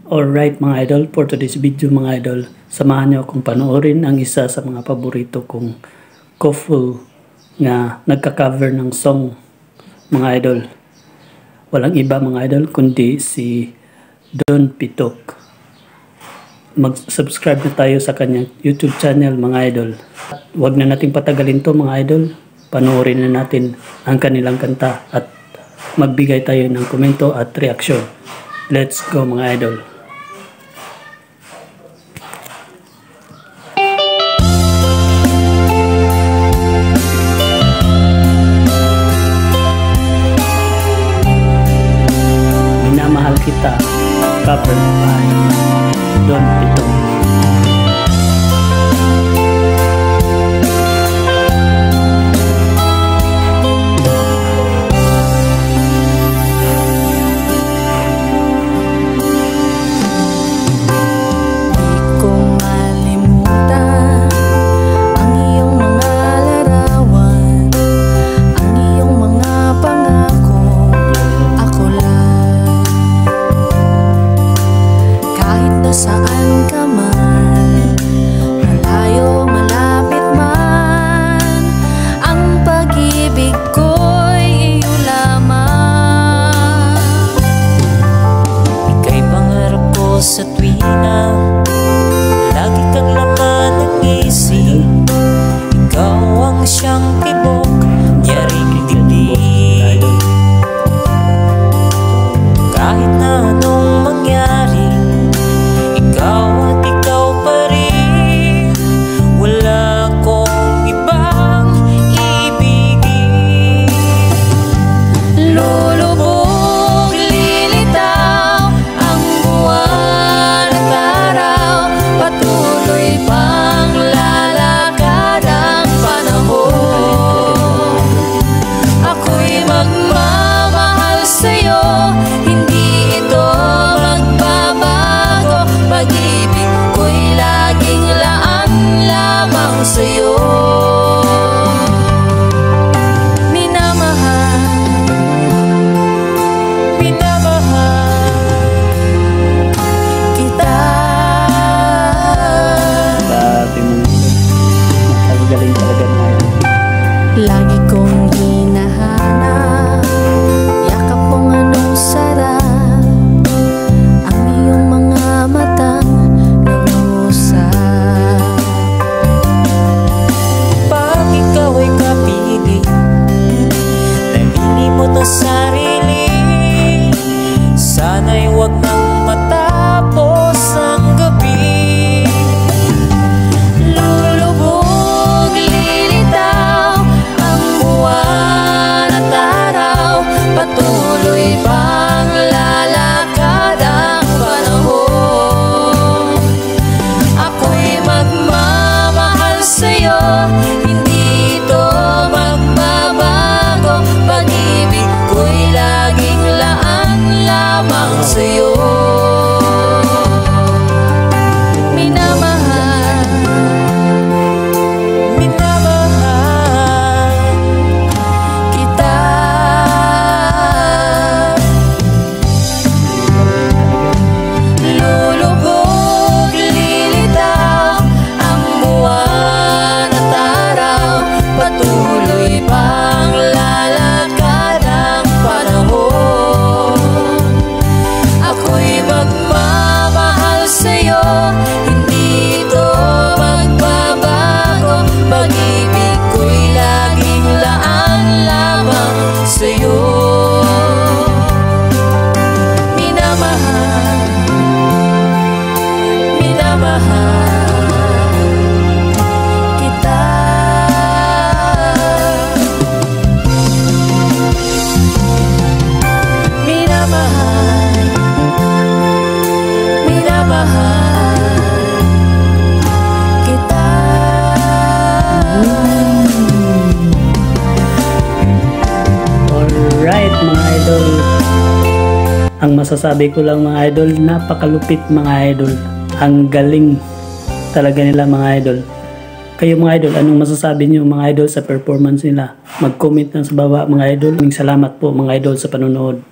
Alright mga idol, for today's video mga idol, samahan niyo akong panoorin ang isa sa mga paborito kong couple nga nagka-cover ng song mga idol. Walang iba mga idol kundi si Don Pitok. Mag-subscribe na tayo sa kanyang YouTube channel mga idol. At huwag na nating patagalin to mga idol, panoorin na natin ang kanilang kanta at magbigay tayo ng komento at reaksyon. Let's go mga idol. Minamahal kita, covered by Don Pitok. Saan ka man, malayo, malapit man, ang pag-ibig ko'y iyo lamang. Ika'y pangarap ko sa tuwina, lagi kang laman ng isip. Ikaw ang siyang tibok, yaring dilig. Kahit na anong mangyari, ikaw at ikaw pa rin. Wala akong ibang ibigin. Lulubog, lilitaw ang buwan at araw, patuloy pang lalakad ang panahon. Ako'y magmamahal sa'yo, hindi ito magbabago. Pag-ibig ko'y laging laan lamang sa'yo. Minamahal, minamahal kita. Grabe mo, nakagaling talaga mga idol. Lagi kong hinahanap, yakap mong anong sarap, ang iyong mga matang nangusap. Pag ikaw ay kapiling, nahilimot ang sarili, sana'y huwag nang matapos ang gabi. Lulubog, lilitaw ang buwan at araw, patuloy pang lalakad ang panahon. Ako'y magmamahal sa'yo, hindi ito magbabago. Pag-ibig ko'y laging laan lamang sa'yo. Minamahal, minamahal kita. Lulubog, lilitaw ang buwan at araw, patuloy pang lalakad ang panahon. Ako'y magmamahal sa'yo, hindi ito magbabago. Pag-ibig ko'y laging laan lamang sa'yo. Minamahal, minamahal kita. Minamahal, minamahal kita. Alright mga idol, ang masasabi ko lang mga idol, napakalupit mga idol. Ang galing talaga nila mga idol. Kayo mga idol, anong masasabi niyo mga idol sa performance nila? Mag-comment lang sa baba mga idol. Salamat po mga idol sa panonood.